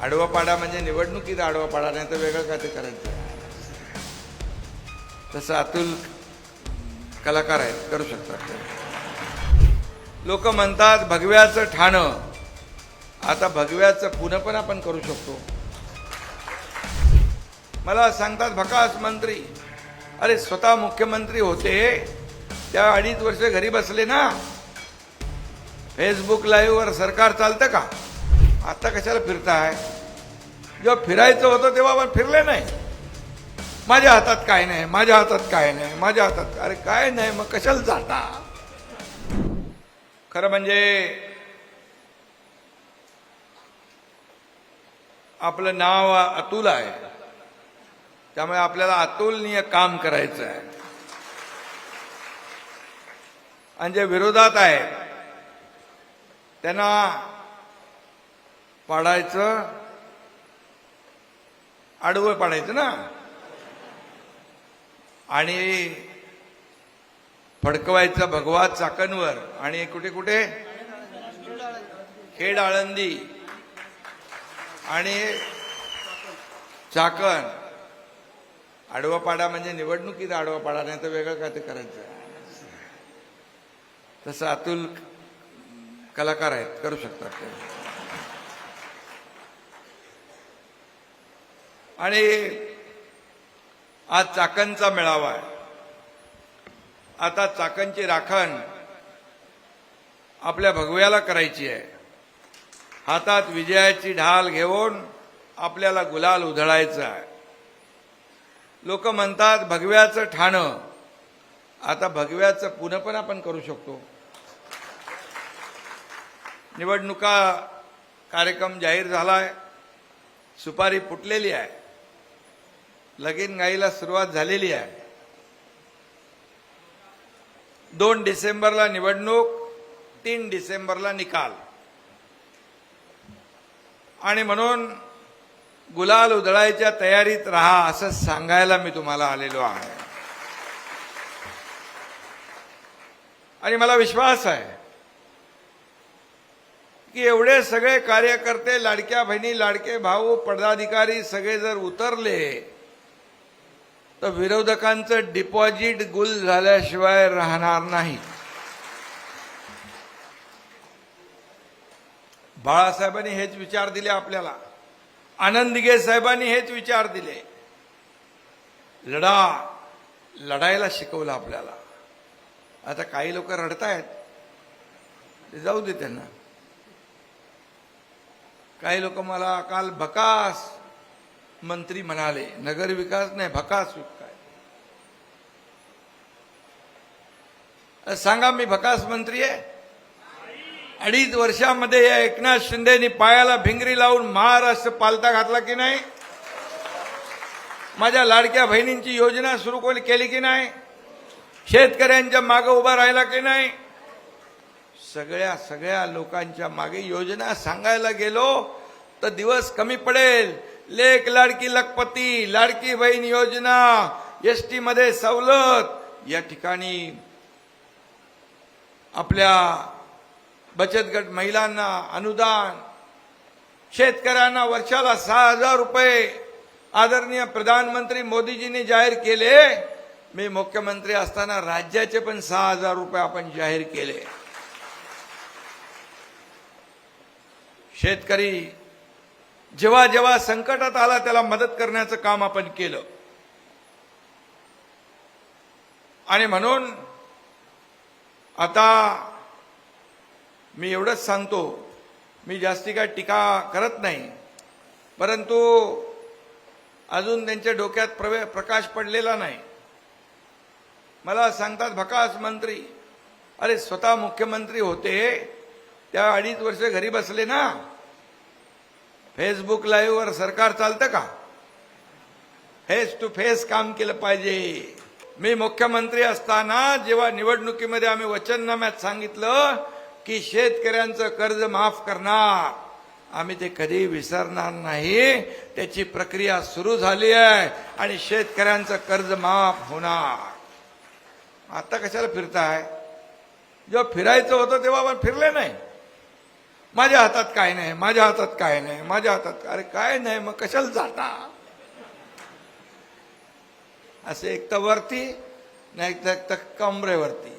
आडवा पाडा म्हणजे निवडणुकीत आडवा पाडा, नाही तर वेगळं काय ते करायचं. तसं अतुल कलाकार आहेत, करू शकतात. लोक म्हणतात भगव्याचं ठाणं, आता भगव्याचं पुणं पण आपण करू शकतो. मला सांगतात भकास मंत्री, अरे स्वतः मुख्यमंत्री होते त्या 2.5 वर्ष घरी बसले ना, फेसबुक लाईव्ह वर सरकार चालतं का? आता कशाला फिरताय? जेव्हा फिरायचं होतं तेव्हा आपण फिरले नाही. माझ्या हातात काय नाही, माझ्या हातात काय नाही, माझ्या हातात, अरे काय नाही मग कशाला जाता? खरं म्हणजे आपलं नाव अतुल आहे, त्यामुळे आपल्याला अतुलनीय काम करायचं आहे. आणि जे विरोधात आहे त्यांना पाडायचं, आडवं पाडायचं ना, आणि फडकवायचं भगवा चाकणवर. आणि कुठे कुठे खेड, आळंदी आणि चाकण. आडवा पाडा म्हणजे निवडणुकीत आडवा पाडा, नाही तर वेगळं काय ते करायचं. तसं अतुल कलाकार आहेत, करू शकतात. आणि आज चाकणचा मेळावा आहे. आता चाकणची राखण आपल्या भगव्याला करायची आहे. हातात विजयाची ढाल घेऊन आपल्याला गुलाल उधळायचा आहे. लोक म्हणतात भगव्याचं ठाणं, आता भगव्याचं पुणं पण आपण करू शकतो. निवडणुका कार्यक्रम जाहीर झालाय, सुपारी फुटलेली आहे, लगीन गाईला सुरुवात झालेली आहे. 2 डिसेंबरला निवडणूक, 3 डिसेंबरला निकाल. आणि म्हणून गुलाल उधळायच्या तयारीत राहा असं सांगायला मी तुम्हाला आलेलो आहे. आणि मला विश्वास आहे की एवढे सगळे कार्यकर्ते, लाडक्या बहिणी, लाडके भाऊ, पदाधिकारी सगळे जर उतरले तर विरोधकांचं डिपॉझिट गुल झाल्याशिवाय राहणार नाही. बाळासाहेबांनी हेच विचार दिले आपल्याला, आनंद दिघे साहेबांनी हेच विचार दिले. लढायला शिकवलं आपल्याला. आता काही लोक रडतायत, ते जाऊ दे त्यांना. काही लोक मला काल भकास मंत्री म्हणाले, नगर विकास नाही भकास विकास. सांगा मी भकास मंत्री आहे? 2.5 वर्षामध्ये या एकनाथ शिंदेनी पायाला भिंगरी लावून महाराष्ट्र पालथा घातला की नाही? माझ्या लाडक्या बहिणींची योजना सुरू केली की नाही? शेतकऱ्यांच्या मागे उभा राहिला की नाही? सगळ्या लोकांच्या मागे योजना सांगायला गेलो तर दिवस कमी पडेल. लेक लाडकी लखपती, लाडकी बहीण योजना, एसटी मध्ये सवलत, या ठिकाणी आपल्या बचत गट महिलांना अनुदान, शेतकऱ्यांना वर्षाला 6,000 रुपये आदरणीय प्रधानमंत्री मोदीजींनी जाहीर केले. मी मुख्यमंत्री असताना राज्याचे पण 6,000 रुपये आपण जाहीर केले. शेतकरी जेव्हा जेव्हा संकटात आला त्याला मदत करण्याचं काम आपण केलं. आणि म्हणून आता मी एवढंच सांगतो, मी जास्ती काय टीका करत नाही, परंतु अजून त्यांच्या डोक्यात प्रकाश पडलेला नाही. मला सांगतात भकास मंत्री, अरे स्वतः मुख्यमंत्री होते त्या 2.5 वर्ष घरी बसले ना, फेसबुक लाईव्ह वर सरकार चालतं का? फेस टू फेस काम केलं पाहिजे. मी मुख्यमंत्री असताना जेव्हा निवडणुकीमध्ये आम्ही वचननाम्यात सांगितलं की शेतकऱ्यांचं कर्ज माफ करणार, आम्ही ते कधी विसरणार नाही. त्याची प्रक्रिया सुरू झाली आहे आणि शेतकऱ्यांचं कर्ज माफ होणार. आता कशाला फिरताय? जेव्हा फिरायचं होतं तेव्हा आपण फिरले नाही. माझ्या हातात काय नाही, माझ्या हातात काय नाही, माझ्या हातात अरे काय नाही मग कशाला जाता. असे एक तर वरती नाही तर कमरेवरती.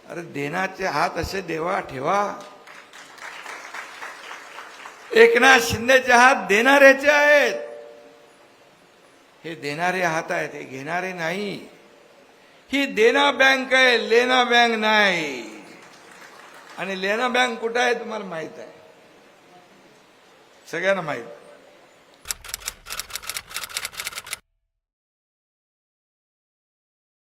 अरे देण्याचे हात असे देवा ठेवा. एकनाथ शिंदेचे हात देणाऱ्याचे आहेत. हे देणारे हात आहेत, हे घेणारे नाही. ही देना बँक आहे, लेना बँक नाही. आणि लेना बँक कुठं आहे तुम्हाला माहित आहे, सगळ्यांना माहित.